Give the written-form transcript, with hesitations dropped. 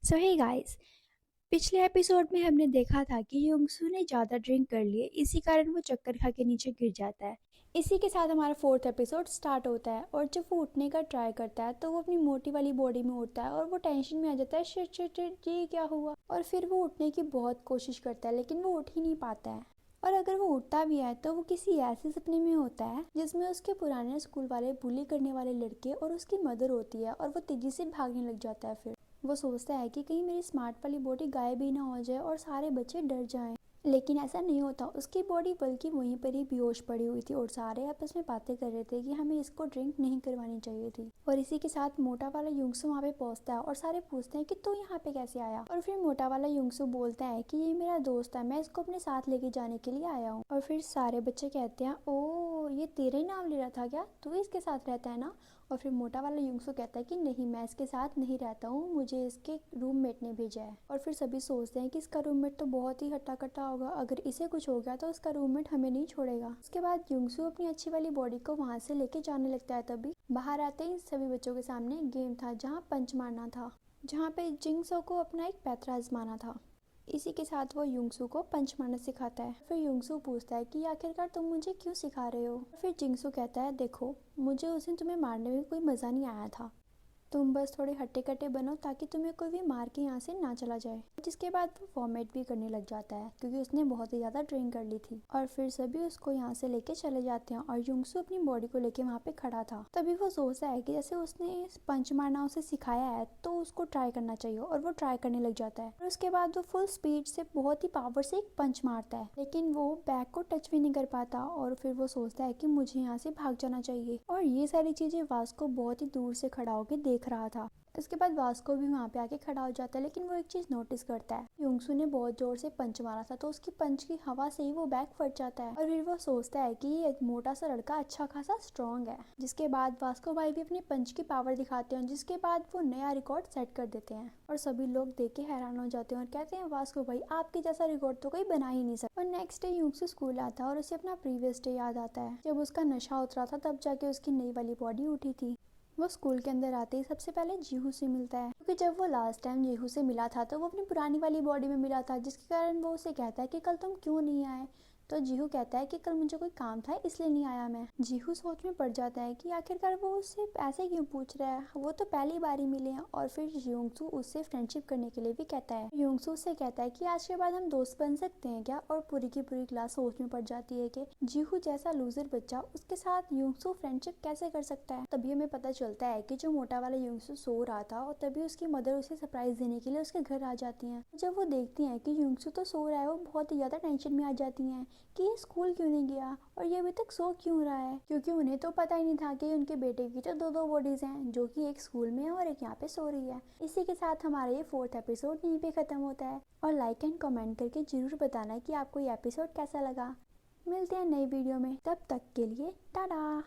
सो hey guys, पिछले episode में हमने देखा था कि युंगसू ने ज़्यादा ड्रिंक कर लिए, इसी कारण वो चक्कर खा के नीचे गिर जाता है। इसी के साथ हमारा फोर्थ एपिसोड स्टार्ट होता है और जब वो उठने का ट्राई करता है तो वो अपनी मोटी वाली बॉडी में उठता है और वो टेंशन में आ जाता है, शिट शिट शिट ये क्या हुआ। और फिर वो उठने की बहुत कोशिश करता है लेकिन वो उठ ही नहीं पाता है। और अगर वो उठता भी है तो वो किसी ऐसे सपने में होता है जिसमें उसके पुराने स्कूल वाले बुली करने वाले लड़के और उसकी मदर होती है और वो तेजी से भागने लग जाता है। फिर वो सोचता है कि कहीं मेरी स्मार्ट वाली बॉडी गायब ही ना हो जाए और सारे बच्चे डर जाएं। लेकिन ऐसा नहीं होता, उसकी बॉडी बल्कि वहीं पर ही बेहोश पड़ी हुई थी और सारे आपस में बातें कर रहे थे कि हमें इसको ड्रिंक नहीं करवानी चाहिए थी। और इसी के साथ मोटा वाला युंगसू वहाँ पे पहुँचता है और सारे पूछते हैं कि तू यहाँ पे कैसे आया। और फिर मोटा वाला युंगसू बोलता है कि ये मेरा दोस्त है, मैं इसको अपने साथ लेके जाने के लिए आया हूँ। और फिर सारे बच्चे कहते हैं, ओ ये तेरा ही नाम ले रहा था क्या, तू इसके साथ रहता है ना। और फिर मोटा वाला युंगसू कहता है कि नहीं, मैं इसके साथ नहीं रहता हूँ, मुझे इसके रूममेट ने भेजा है। और फिर सभी सोचते हैं कि इसका रूममेट तो बहुत ही हट्टा कट्टा होगा, अगर इसे कुछ हो गया तो इसका रूममेट हमें नहीं छोड़ेगा। उसके बाद युंगसू अपनी अच्छी वाली बॉडी को वहाँ से लेके जाने लगता है। तभी बाहर आते ही सभी बच्चों के सामने एक गेम था जहाँ पंच मारना था, जहाँ पे जिंगसो को अपना एक पैतरा आजमाना था। इसी के साथ वो युंगसू को पंच मारना सिखाता है। फिर युंगसू पूछता है कि आखिरकार तुम मुझे क्यों सिखा रहे हो। फिर जिंगसू कहता है, देखो मुझे उस दिन तुम्हें मारने में कोई मज़ा नहीं आया था, तुम बस थोड़े हट्टे कट्टे बनो ताकि तुम्हें कोई भी मार के यहाँ से ना चला जाए। जिसके बाद वो वॉमिट भी करने लग जाता है क्योंकि उसने बहुत ही ज़्यादा ड्रिंक कर ली थी। और फिर सभी उसको यहाँ से लेके चले जाते हैं और युंगसू अपनी बॉडी को लेके वहाँ पे खड़ा था। तभी वो सोचता है कि जैसे उसने पंच मारना उसे सिखाया है तो उसको ट्राई करना चाहिए और वो ट्राई करने लग जाता है। और उसके बाद वो फुल स्पीड से बहुत ही पावर से एक पंच मारता है लेकिन वो बैग को टच भी नहीं कर पाता। और फिर वो सोचता है कि मुझे यहाँ से भाग जाना चाहिए। और ये सारी चीज़ें वास्को बहुत ही दूर से खड़ा होकर देख रहा था। इसके बाद वास्को भी वहाँ पे आके खड़ा हो जाता है लेकिन वो एक चीज़ नोटिस करता है, युंगसू ने बहुत जोर से पंच मारा था तो उसकी पंच की हवा से ही वो बैग फट जाता है। और फिर वो सोचता है कि ये मोटा सा लड़का अच्छा खासा स्ट्रॉन्ग है। जिसके बाद वास्को भाई भी अपनी पंच की पावर दिखाते हैं जिसके बाद वो नया रिकॉर्ड सेट कर देते हैं। और सभी लोग देख के हैरान हो जाते हैं और कहते हैं, वास्को भाई आपके जैसा रिकॉर्ड तो कोई बना ही नहीं सकता। और नेक्स्ट डे युंगसू स्कूल आता है और उसे अपना प्रीवियस डे याद आता है जब उसका नशा उतरा था, तब जाके उसकी नई वाली बॉडी उठी थी। वो स्कूल के अंदर आते ही सबसे पहले जीहू से मिलता है क्योंकि जब वो लास्ट टाइम जीहू से मिला था तो वो अपनी पुरानी वाली बॉडी में मिला था, जिसके कारण वो उसे कहता है कि कल तुम क्यों नहीं आए। तो जीहू कहता है कि कल मुझे कोई काम था इसलिए नहीं आया मैं। जीहू सोच में पड़ जाता है कि आखिरकार वो उससे ऐसे क्यों पूछ रहा है, वो तो पहली बार ही मिले हैं। और फिर युंगसू उससे फ्रेंडशिप करने के लिए भी कहता है। युंगसू उससे कहता है कि आज के बाद हम दोस्त बन सकते हैं क्या। और पूरी की पूरी क्लास सोच में पड़ जाती है कि जीहू जैसा लूजर बच्चा उसके साथ युंगसू फ्रेंडशिप कैसे कर सकता है। तभी हमें पता चलता है कि जो मोटा वाला युंगसू सो रहा था और तभी उसकी मदर उसे सरप्राइज देने के लिए उसके घर आ जाती हैं। जब वो देखती हैं कि युंगसू तो सो रहा है, वो बहुत ही ज्यादा टेंशन में आ जाती हैं कि ये स्कूल क्यों नहीं गया और ये अभी तक सो क्यों रहा है, क्योंकि उन्हें तो पता ही नहीं था कि उनके बेटे की तो दो दो बॉडीज हैं, जो कि एक स्कूल में है और एक यहाँ पे सो रही है। इसी के साथ हमारा ये फोर्थ एपिसोड यहीं पे खत्म होता है। और लाइक एंड कमेंट करके जरूर बताना कि आपको ये एपिसोड कैसा लगा। मिलते हैं नई वीडियो में, तब तक के लिए टाटा।